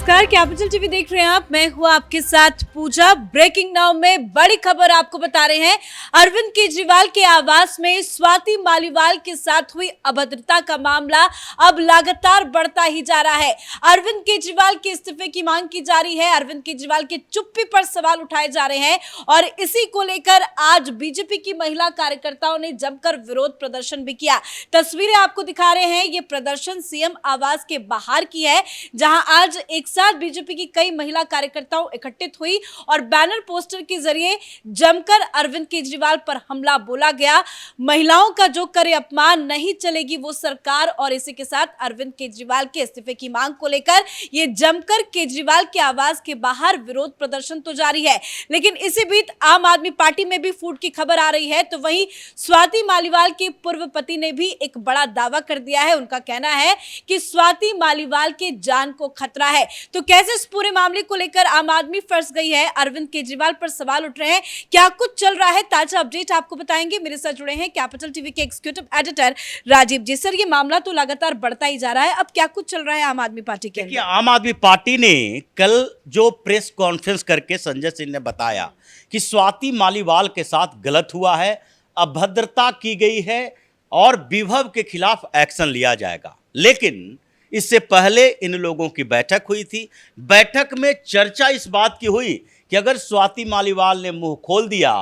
नमस्कार, capital TV देख रहे हैं आप। मैं हूं आपके साथ पूजा। ब्रेकिंग नाउ में बड़ी खबर आपको बता रहे हैं। अरविंद केजरीवाल के आवास में स्वाति मालीवाल के साथ हुई अभद्रता का मामला अब लगातार बढ़ता ही जा रहा है। अरविंद केजरीवाल के इस्तीफे की मांग की जा रही है। अरविंद केजरीवाल के चुप्पी पर सवाल उठाए जा रहे हैं और इसी को लेकर आज बीजेपी की महिला कार्यकर्ताओं ने जमकर विरोध प्रदर्शन भी किया। तस्वीरें आपको दिखा रहे हैं। ये प्रदर्शन सीएम आवास के बाहर की है, जहां आज एक साथ बीजेपी की कई महिला कार्यकर्ताओं इकट्ठित हुई और बैनर पोस्टर के जरिए जमकर अरविंद केजरीवाल पर हमला बोला गया। महिलाओं का जो करे अपमान नहीं चलेगी वो सरकार। और इसी के साथ अरविंद केजरीवाल के इस्तीफे की मांग को लेकर ये जमकर केजरीवाल के आवास के बाहर विरोध प्रदर्शन तो जारी है, लेकिन इसी बीच आम आदमी पार्टी में भी फूट की खबर आ रही है। तो वहीं स्वाति मालीवाल के पूर्व पति ने भी एक बड़ा दावा कर दिया है। उनका कहना है कि स्वाति मालीवाल के जान को खतरा है। तो कैसे इस पूरे मामले को लेकर आम आदमी फंस गई है, अरविंद केजरीवाल पर सवाल उठ रहे हैं, क्या कुछ चल रहा है, ताजा अपडेट आपको बताएंगे। मेरे साथ जुड़े हैं कैपिटल टीवी के एग्जीक्यूटिव एडिटर राजीव जी। सर, ये मामला तो लगातार बढ़ता ही जा रहा है, अब क्या कुछ चल रहा है आम आदमी पार्टी के अंदर? आम आदमी पार्टी ने कल जो प्रेस कॉन्फ्रेंस करके संजय सिंह ने बताया कि स्वाति मालीवाल के साथ गलत हुआ है, अभद्रता की गई है और विभव के खिलाफ एक्शन लिया जाएगा। लेकिन इससे पहले इन लोगों की बैठक हुई थी। बैठक में चर्चा इस बात की हुई कि अगर स्वाति मालीवाल ने मुंह खोल दिया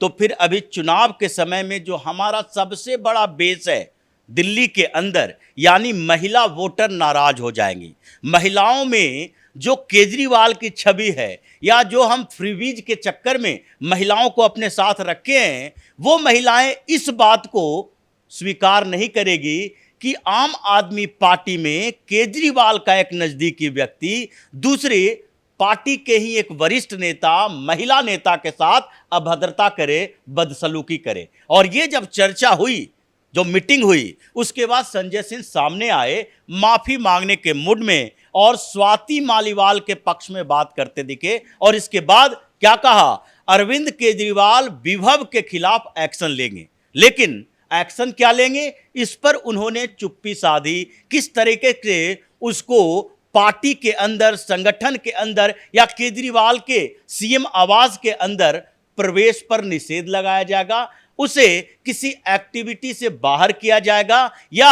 तो फिर अभी चुनाव के समय में जो हमारा सबसे बड़ा बेस है दिल्ली के अंदर, यानी महिला वोटर नाराज हो जाएंगी। महिलाओं में जो केजरीवाल की छवि है या जो हम फ्रीबीज के चक्कर में महिलाओं को अपने साथ रखे हैं, वो महिलाएं इस बात को स्वीकार नहीं करेगी कि आम आदमी पार्टी में केजरीवाल का एक नजदीकी व्यक्ति दूसरे पार्टी के ही एक वरिष्ठ नेता, महिला नेता के साथ अभद्रता करे, बदसलूकी करे। और ये जब चर्चा हुई, जो मीटिंग हुई, उसके बाद संजय सिंह सामने आए माफी मांगने के मूड में और स्वाति मालीवाल के पक्ष में बात करते दिखे। और इसके बाद क्या कहा? अरविंद केजरीवाल विभव के खिलाफ एक्शन लेंगे। लेकिन एक्शन क्या लेंगे, इस पर उन्होंने चुप्पी साधी। किस तरीके से उसको पार्टी के अंदर, संगठन के अंदर या केजरीवाल के सीएम आवास के अंदर प्रवेश पर निषेध लगाया जाएगा, उसे किसी एक्टिविटी से बाहर किया जाएगा या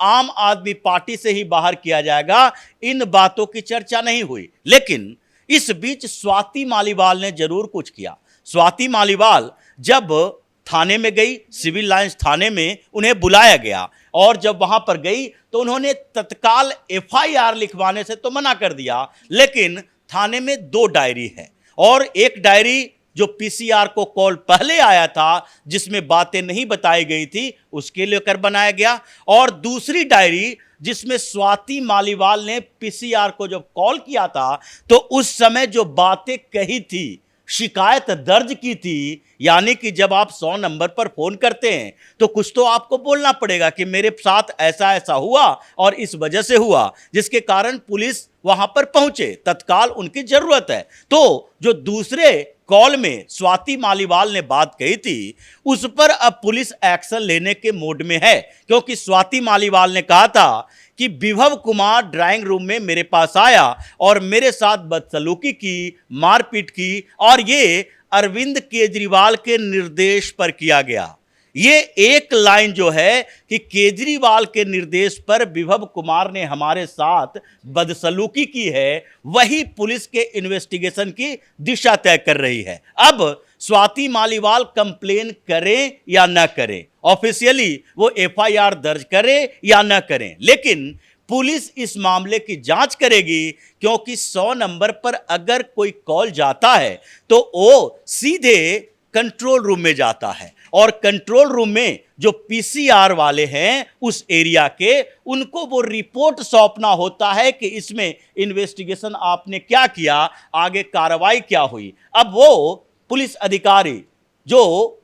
आम आदमी पार्टी से ही बाहर किया जाएगा, इन बातों की चर्चा नहीं हुई। लेकिन इस बीच स्वाति मालीवाल ने जरूर कुछ किया। स्वाति मालीवाल जब थाने में गई, सिविल लाइंस थाने में उन्हें बुलाया गया और जब वहां पर गई तो उन्होंने तत्काल एफआईआर लिखवाने से तो मना कर दिया। लेकिन थाने में 2 डायरी है और एक डायरी जो पीसीआर को कॉल पहले आया था जिसमें बातें नहीं बताई गई थी, उसके लेकर बनाया गया, और दूसरी डायरी जिसमें स्वाति मालीवाल ने पीसीआर को जब कॉल किया था तो उस समय जो बातें कही थी, शिकायत दर्ज की थी। यानी कि जब आप 100 नंबर पर फोन करते हैं तो कुछ तो आपको बोलना पड़ेगा कि मेरे साथ ऐसा ऐसा हुआ और इस वजह से हुआ, जिसके कारण पुलिस वहां पर पहुंचे, तत्काल उनकी जरूरत है। तो जो दूसरे कॉल में स्वाति मालीवाल ने बात कही थी, उस पर अब पुलिस एक्शन लेने के मूड में है, क्योंकि स्वाति मालीवाल ने कहा था कि विभव कुमार ड्राइंग रूम में मेरे पास आया और मेरे साथ बदसलूकी की, मारपीट की, और ये अरविंद केजरीवाल के निर्देश पर किया गया। ये एक लाइन जो है कि केजरीवाल के निर्देश पर विभव कुमार ने हमारे साथ बदसलूकी की है, वही पुलिस के इन्वेस्टिगेशन की दिशा तय कर रही है। अब स्वाति मालीवाल कंप्लेन करें या न करें, ऑफिशियली वो एफआईआर दर्ज करें या न करें, लेकिन पुलिस इस मामले की जांच करेगी, क्योंकि 100 नंबर पर अगर कोई कॉल जाता है तो वो सीधे कंट्रोल रूम में जाता है और कंट्रोल रूम में जो पीसीआर वाले हैं उस एरिया के, उनको वो रिपोर्ट सौंपना होता है कि इसमें इन्वेस्टिगेशन आपने क्या किया, आगे कार्रवाई क्या हुई। अब वो पुलिस अधिकारी जो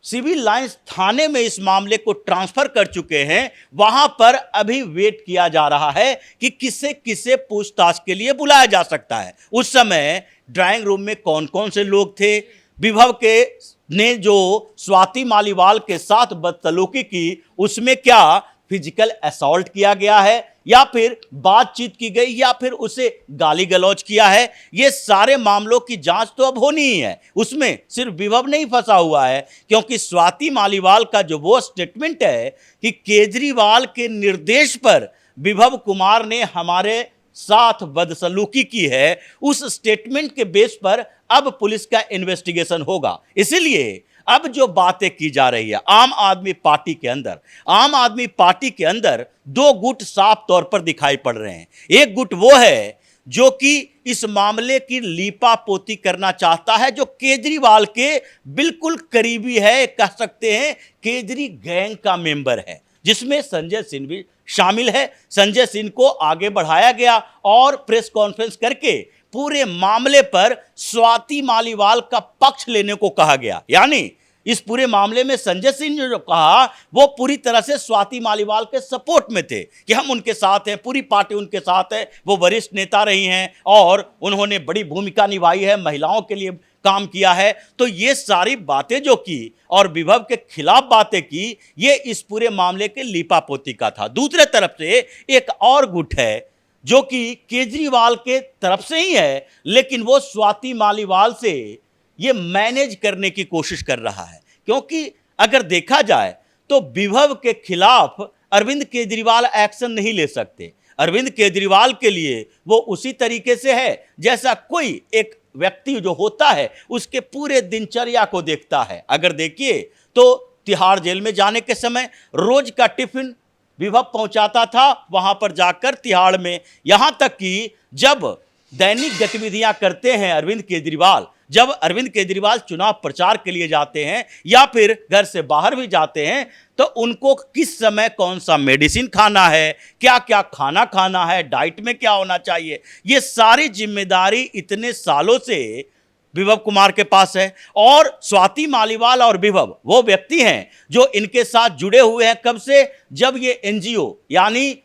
सिविल लाइंस थाने में इस मामले को ट्रांसफर कर चुके हैं, वहां पर अभी वेट किया जा रहा है कि किसे किसे पूछताछ के लिए बुलाया जा सकता है। उस समय ड्राइंग रूम में कौन कौन से लोग थे, विभव के ने जो स्वाति मालीवाल के साथ बदसलूकी की, उसमें क्या फिजिकल असॉल्ट किया गया है या फिर बातचीत की गई या फिर उसे गाली गलौज किया है। ये सारे मामलों की जांच तो अब होनी ही है, उसमें सिर्फ विभव नहीं फंसा हुआ है, क्योंकि स्वाति मालीवाल का जो वो स्टेटमेंट है कि केजरीवाल के निर्देश पर विभव कुमार ने हमारे साथ बदसलूकी की है, उस स्टेटमेंट के बेस पर अब पुलिस का इन्वेस्टिगेशन होगा। इसीलिए अब जो बातें की जा रही है आम आदमी पार्टी के अंदर दो गुट साफ तौर पर दिखाई पड़ रहे हैं। एक गुट वो है जो कि इस मामले की लीपापोती करना चाहता है, जो केजरीवाल के बिल्कुल करीबी है, कह सकते हैं केजरी गैंग का मेंबर है, जिसमें संजय सिंह भी शामिल है। संजय सिंह को आगे बढ़ाया गया और प्रेस कॉन्फ्रेंस करके पूरे मामले पर स्वाति मालीवाल का पक्ष लेने को कहा गया। यानी इस पूरे मामले में संजय सिंह ने जो कहा वो पूरी तरह से स्वाति मालीवाल के सपोर्ट में थे कि हम उनके साथ हैं, पूरी पार्टी उनके साथ है, वो वरिष्ठ नेता रही हैं और उन्होंने बड़ी भूमिका निभाई है, महिलाओं के लिए काम किया है। तो ये सारी बातें जो की और विभव के खिलाफ बातें की, ये इस पूरे मामले के लीपापोती का था। दूसरे तरफ से एक और गुट है जो कि केजरीवाल के तरफ से ही है, लेकिन वो स्वाति मालीवाल से ये मैनेज करने की कोशिश कर रहा है, क्योंकि अगर देखा जाए तो विभव के खिलाफ अरविंद केजरीवाल एक्शन नहीं ले सकते। अरविंद केजरीवाल के लिए वो उसी तरीके से है जैसा कोई एक व्यक्ति जो होता है उसके पूरे दिनचर्या को देखता है। अगर देखिए तो तिहाड़ जेल में जाने के समय रोज का टिफिन विभव पहुंचाता था वहां पर जाकर तिहाड़ में, यहां तक कि जब दैनिक गतिविधियां करते हैं अरविंद केजरीवाल, जब अरविंद केजरीवाल चुनाव प्रचार के लिए जाते हैं या फिर घर से बाहर भी जाते हैं, तो उनको किस समय कौन सा मेडिसिन खाना है, क्या क्या खाना खाना है, डाइट में क्या होना चाहिए, ये सारी जिम्मेदारी इतने सालों से विभव कुमार के पास है। और स्वाति मालीवाल और विभव वो व्यक्ति हैं जो इनके साथ जुड़े हुए हैं कब से, जब ये एनजीओ यानी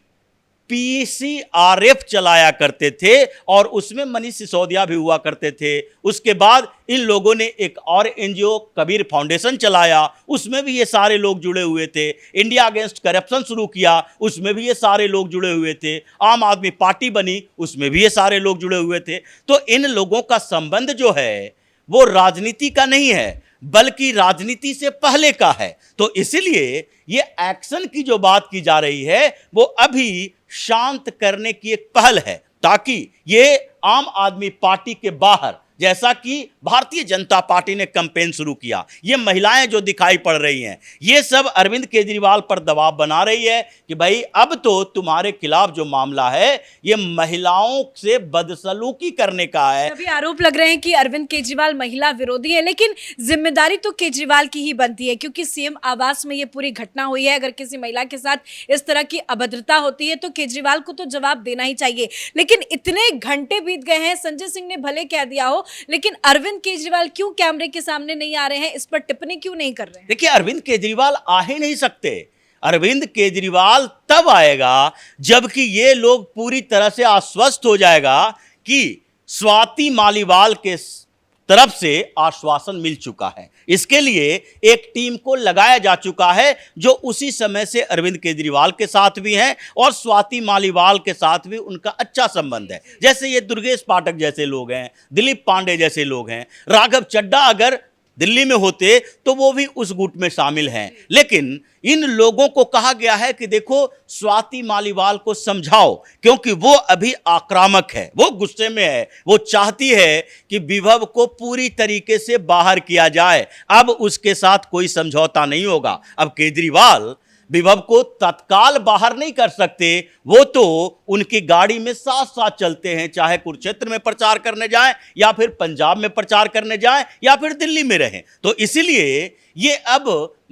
पीसीआरएफ चलाया करते थे और उसमें मनीष सिसोदिया भी हुआ करते थे। उसके बाद इन लोगों ने एक और एनजीओ कबीर फाउंडेशन चलाया, उसमें भी ये सारे लोग जुड़े हुए थे। इंडिया अगेंस्ट करप्शन शुरू किया, उसमें भी ये सारे लोग जुड़े हुए थे। आम आदमी पार्टी बनी, उसमें भी ये सारे लोग जुड़े हुए थे। तो इन लोगों का संबंध जो है वो राजनीति का नहीं है, बल्कि राजनीति से पहले का है। तो इसलिए ये एक्शन की जो बात की जा रही है वो अभी शांत करने की एक पहल है, ताकि ये आम आदमी पार्टी के बाहर, जैसा कि भारतीय जनता पार्टी ने कैंपेन शुरू किया, ये महिलाएं जो दिखाई पड़ रही हैं, ये सब अरविंद केजरीवाल पर दबाव बना रही है कि भाई अब तो तुम्हारे खिलाफ जो मामला है ये महिलाओं से बदसलूकी करने का है। अभी आरोप लग रहे हैं कि अरविंद केजरीवाल महिला विरोधी है, लेकिन जिम्मेदारी तो केजरीवाल की ही बनती है, क्योंकि सीएम आवास में ये पूरी घटना हुई है। अगर किसी महिला के साथ इस तरह की अभद्रता होती है तो केजरीवाल को तो जवाब देना ही चाहिए। लेकिन इतने घंटे बीत गए हैं, संजय सिंह ने भले कह दिया हो, लेकिन अरविंद केजरीवाल क्यों कैमरे के सामने नहीं आ रहे हैं, इस पर टिप्पणी क्यों नहीं कर रहे हैं? देखिए, अरविंद केजरीवाल आ ही नहीं सकते। अरविंद केजरीवाल तब आएगा जबकि ये लोग पूरी तरह से आश्वस्त हो जाएगा कि स्वाति मालीवाल के तरफ से आश्वासन मिल चुका है। इसके लिए एक टीम को लगाया जा चुका है जो उसी समय से अरविंद केजरीवाल के साथ भी हैं और स्वाति मालीवाल के साथ भी उनका अच्छा संबंध है। जैसे ये दुर्गेश पाठक जैसे लोग हैं, दिलीप पांडे जैसे लोग हैं, राघव चड्ढा अगर दिल्ली में होते तो वो भी उस गुट में शामिल हैं। लेकिन इन लोगों को कहा गया है कि देखो स्वाति मालीवाल को समझाओ, क्योंकि वो अभी आक्रामक है, वो गुस्से में है, वो चाहती है कि विभव को पूरी तरीके से बाहर किया जाए। अब उसके साथ कोई समझौता नहीं होगा। अब केजरीवाल विभव को तत्काल बाहर नहीं कर सकते, वो तो उनकी गाड़ी में साथ साथ चलते हैं, चाहे कुरुक्षेत्र में प्रचार करने जाएं या फिर पंजाब में प्रचार करने जाएं या फिर दिल्ली में रहें। तो इसलिए ये अब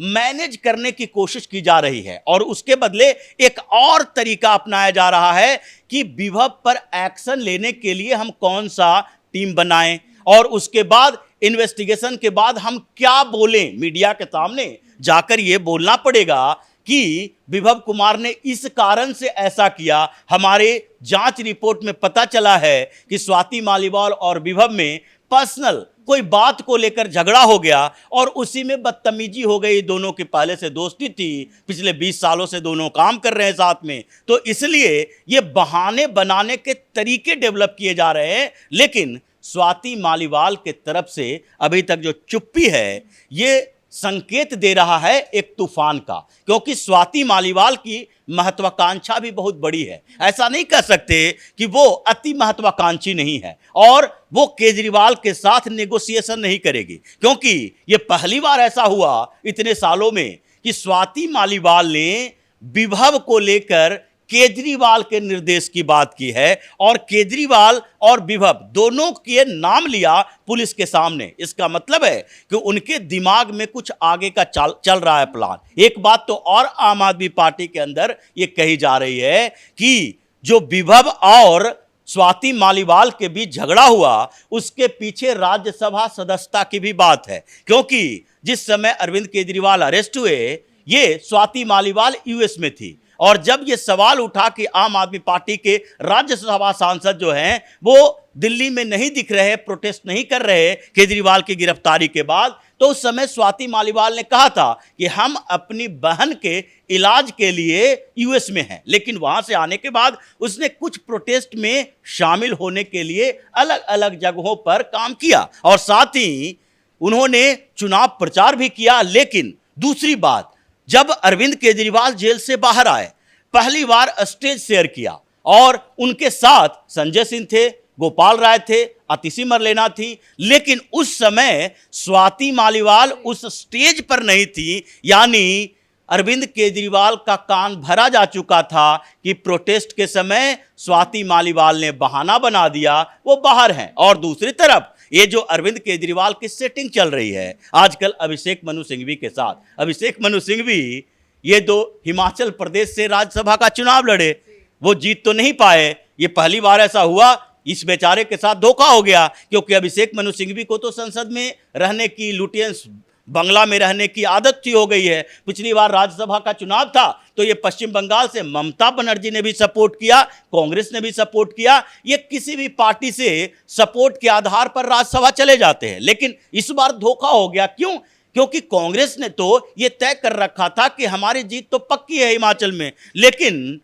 मैनेज करने की कोशिश की जा रही है और उसके बदले एक और तरीका अपनाया जा रहा है कि विभव पर एक्शन लेने के लिए हम कौन सा टीम बनाएं और उसके बाद इन्वेस्टिगेशन के बाद हम क्या बोलें। मीडिया के सामने जाकर ये बोलना पड़ेगा कि विभव कुमार ने इस कारण से ऐसा किया। हमारे जांच रिपोर्ट में पता चला है कि स्वाति मालीवाल और विभव में पर्सनल कोई बात को लेकर झगड़ा हो गया और उसी में बदतमीजी हो गई। दोनों की पहले से दोस्ती थी, पिछले 20 सालों से दोनों काम कर रहे हैं साथ में, तो इसलिए ये बहाने बनाने के तरीके डेवलप किए जा रहे हैं। लेकिन स्वाति मालीवाल के तरफ से अभी तक जो चुप्पी है ये संकेत दे रहा है एक तूफान का, क्योंकि स्वाति मालीवाल की महत्वाकांक्षा भी बहुत बड़ी है। ऐसा नहीं कह सकते कि वो अति महत्वाकांक्षी नहीं है और वो केजरीवाल के साथ नेगोशिएशन नहीं करेगी, क्योंकि ये पहली बार ऐसा हुआ इतने सालों में कि स्वाति मालीवाल ने विभव को लेकर केजरीवाल के निर्देश की बात की है और केजरीवाल और विभव दोनों के नाम लिया पुलिस के सामने। इसका मतलब है कि उनके दिमाग में कुछ आगे का चल रहा है प्लान। एक बात तो और आम आदमी पार्टी के अंदर ये कही जा रही है कि जो विभव और स्वाति मालीवाल के बीच झगड़ा हुआ उसके पीछे राज्यसभा सदस्यता की भी बात है, क्योंकि जिस समय अरविंद केजरीवाल अरेस्ट हुए ये स्वाति मालीवाल यूएस में थी और जब ये सवाल उठा कि आम आदमी पार्टी के राज्यसभा सांसद जो हैं वो दिल्ली में नहीं दिख रहे, प्रोटेस्ट नहीं कर रहे केजरीवाल की गिरफ्तारी के बाद, तो उस समय स्वाति मालीवाल ने कहा था कि हम अपनी बहन के इलाज के लिए यूएस में हैं। लेकिन वहां से आने के बाद उसने कुछ प्रोटेस्ट में शामिल होने के लिए अलग अलग जगहों पर काम किया और साथ ही उन्होंने चुनाव प्रचार भी किया। लेकिन दूसरी बात, जब अरविंद केजरीवाल जेल से बाहर आए पहली बार स्टेज शेयर किया और उनके साथ संजय सिंह थे, गोपाल राय थे, अतिशी मरलेना थी, लेकिन उस समय स्वाति मालीवाल उस स्टेज पर नहीं थी। यानी अरविंद केजरीवाल का कान भरा जा चुका था कि प्रोटेस्ट के समय स्वाति मालीवाल ने बहाना बना दिया वो बाहर हैं। और दूसरी तरफ ये जो अरविंद केजरीवाल की सेटिंग चल रही है आजकल अभिषेक मनु सिंघवी के साथ, अभिषेक मनु सिंघवी ये दो हिमाचल प्रदेश से राज्यसभा का चुनाव लड़े, वो जीत तो नहीं पाए। ये पहली बार ऐसा हुआ, इस बेचारे के साथ धोखा हो गया, क्योंकि अभिषेक मनु सिंघवी को तो संसद में रहने की, लुटियंस बंगला में रहने की आदत थी हो गई है। पिछली बार राज्यसभा का चुनाव था तो ये पश्चिम बंगाल से ममता बनर्जी ने भी सपोर्ट किया, कांग्रेस ने भी सपोर्ट किया। ये किसी भी पार्टी से सपोर्ट के आधार पर राज्यसभा चले जाते हैं, लेकिन इस बार धोखा हो गया। क्यों? क्योंकि कांग्रेस ने तो ये तय कर रखा था कि हमारी जीत तो पक्की है हिमाचल में, लेकिन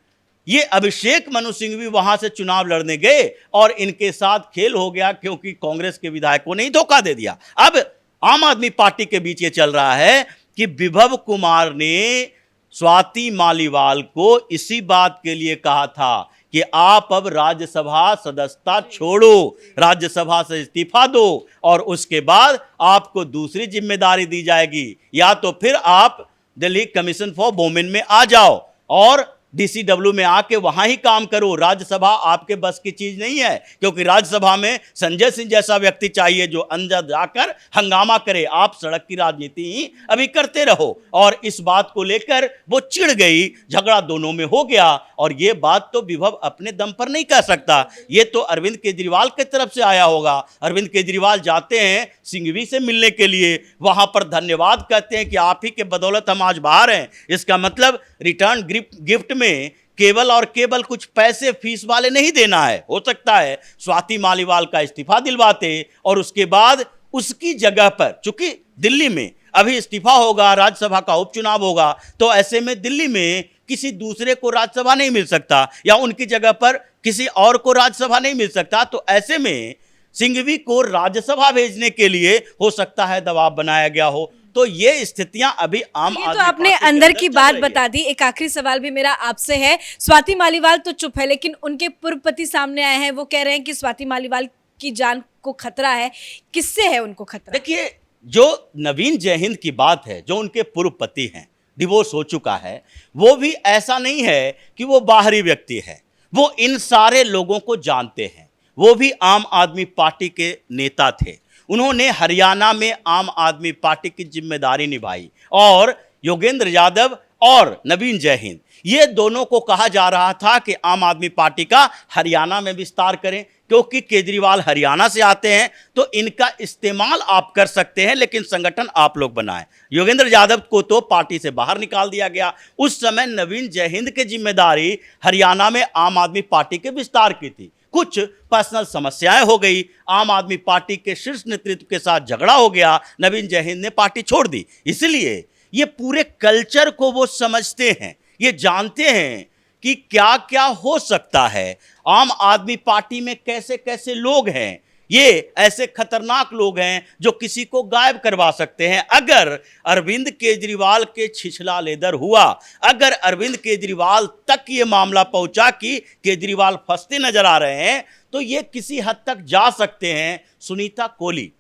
ये अभिषेक मनु सिंघवी वहां से चुनाव लड़ने गए और इनके साथ खेल हो गया, क्योंकि कांग्रेस के विधायकों ने ही धोखा दे दिया। अब आम आदमी पार्टी के बीच ये चल रहा है कि विभव कुमार ने स्वाति मालीवाल को इसी बात के लिए कहा था कि आप अब राज्यसभा सदस्यता छोड़ो, राज्यसभा से इस्तीफा दो और उसके बाद आपको दूसरी जिम्मेदारी दी जाएगी, या तो फिर आप दिल्ली कमीशन फॉर वुमेन में आ जाओ और डीसीडब्ल्यू में आके वहां ही काम करो। राज्यसभा आपके बस की चीज नहीं है, क्योंकि राज्यसभा में संजय सिंह जैसा व्यक्ति चाहिए जो अंदर जाकर हंगामा करे। आप सड़क की राजनीति ही अभी करते रहो। और इस बात को लेकर वो चिढ़ गई, झगड़ा दोनों में हो गया। और ये बात तो विभव अपने दम पर नहीं कह सकता, ये तो अरविंद केजरीवाल की तरफ से आया होगा। अरविंद केजरीवाल जाते हैं सिंघवी से मिलने के लिए, वहां पर धन्यवाद कहते हैं कि आप ही के बदौलत हम आज बाहर हैं। इसका मतलब रिटर्न गिफ्ट में केवल और केवल कुछ पैसे फीस वाले नहीं देना है। हो सकता है स्वाति मालीवाल का इस्तीफा दिलवाते और उसके बाद उसकी जगह पर, चूंकि दिल्ली में अभी इस्तीफा होगा, राज्यसभा का उपचुनाव होगा, तो ऐसे में दिल्ली में किसी दूसरे को राज्यसभा नहीं मिल सकता या उनकी जगह पर किसी और को राज्यसभा नहीं मिल सकता। तो ऐसे में सिंघवी को राज्यसभा भेजने के लिए हो सकता है दबाव बनाया गया हो। तो ये स्थितियां अभी आम आदमी तो आपने अंदर की बात बता दी। एक आखिरी सवाल भी मेरा आपसे है। स्वाति मालीवाल तो चुप है, लेकिन उनके पूर्व पति सामने आए हैं, वो कह रहे हैं कि स्वाति मालीवाल की जान को खतरा है। किससे है उनको खतरा? देखिए, जो नवीन जयहिंद की बात है, जो उनके पूर्व पति हैं, डिवोर्स हो चुका है, वो भी ऐसा नहीं है कि वो बाहरी व्यक्ति है, वो इन सारे लोगों को जानते हैं। वो भी आम आदमी पार्टी के नेता थे, उन्होंने हरियाणा में आम आदमी पार्टी की जिम्मेदारी निभाई और योगेंद्र यादव और नवीन जयहिंद, ये दोनों को कहा जा रहा था कि आम आदमी पार्टी का हरियाणा में विस्तार करें, क्योंकि केजरीवाल हरियाणा से आते हैं तो इनका इस्तेमाल आप कर सकते हैं, लेकिन संगठन आप लोग बनाएं। योगेंद्र यादव को तो पार्टी से बाहर निकाल दिया गया। उस समय नवीन जयहिंद की जिम्मेदारी हरियाणा में आम आदमी पार्टी के विस्तार की थी। कुछ पर्सनल समस्याएं हो गई, आम आदमी पार्टी के शीर्ष नेतृत्व के साथ झगड़ा हो गया, नवीन जयहिंद ने पार्टी छोड़ दी। इसलिए ये पूरे कल्चर को वो समझते हैं, ये जानते हैं कि क्या क्या हो सकता है, आम आदमी पार्टी में कैसे कैसे लोग हैं, ये ऐसे खतरनाक लोग हैं जो किसी को गायब करवा सकते हैं। अगर अरविंद केजरीवाल के छिछला लेदर हुआ, अगर अरविंद केजरीवाल तक ये मामला पहुंचा कि केजरीवाल फंसते नजर आ रहे हैं, तो ये किसी हद तक जा सकते हैं। सुनीता कोहली,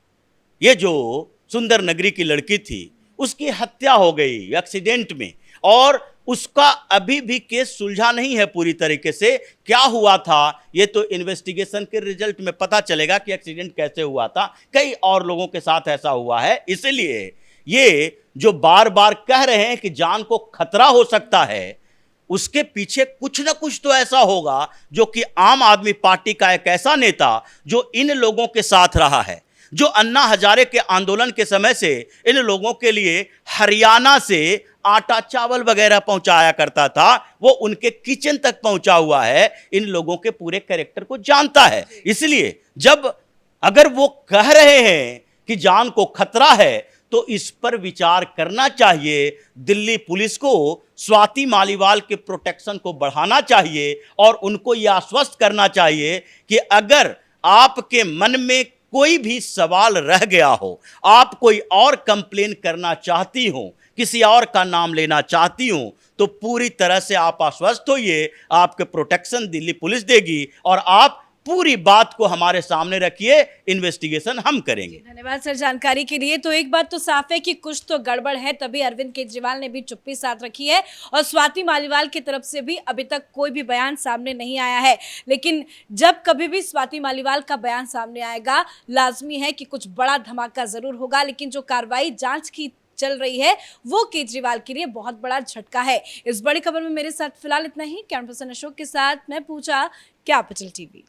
ये जो सुंदर नगरी की लड़की थी, उसकी हत्या हो गई एक्सीडेंट में, और उसका अभी भी केस सुलझा नहीं है पूरी तरीके से। क्या हुआ था ये तो इन्वेस्टिगेशन के रिजल्ट में पता चलेगा कि एक्सीडेंट कैसे हुआ था। कई और लोगों के साथ ऐसा हुआ है। इसलिए ये जो बार बार कह रहे हैं कि जान को खतरा हो सकता है, उसके पीछे कुछ ना कुछ तो ऐसा होगा जो कि आम आदमी पार्टी का एक ऐसा नेता जो इन लोगों के साथ रहा है, जो अन्ना हजारे के आंदोलन के समय से इन लोगों के लिए हरियाणा से आटा चावल वगैरह पहुंचाया करता था, वो उनके किचन तक पहुंचा हुआ है, इन लोगों के पूरे कैरेक्टर को जानता है। इसलिए जब अगर वो कह रहे हैं कि जान को खतरा है, तो इस पर विचार करना चाहिए। दिल्ली पुलिस को स्वाति मालीवाल के प्रोटेक्शन को बढ़ाना चाहिए और उनको यह आश्वस्त करना चाहिए कि अगर आपके मन में कोई भी सवाल रह गया हो, आप कोई और कंप्लेन करना चाहती हो, किसी और का नाम लेना चाहती हो, तो पूरी तरह से आप आश्वस्त होइए, आपके प्रोटेक्शन दिल्ली पुलिस देगी और आप पूरी बात को हमारे सामने रखिए, इन्वेस्टिगेशन हम करेंगे। धन्यवाद सर जानकारी के लिए। तो एक बात तो साफ है कि कुछ तो गड़बड़ है, तभी अरविंद केजरीवाल ने भी चुप्पी साध रखी है और स्वाति मालीवाल की तरफ से भी अभी तक कोई भी बयान सामने नहीं आया है। लेकिन जब कभी भी स्वाति मालीवाल का बयान सामने आएगा, लाजमी है कि कुछ बड़ा धमाका जरूर होगा। लेकिन जो कार्रवाई जांच की चल रही है वो केजरीवाल के लिए बहुत बड़ा झटका है। इस बड़ी खबर में मेरे साथ फिलहाल इतना ही। कैमरा पर्सन अशोक के साथ मैं पूजा, कैपिटल टीवी।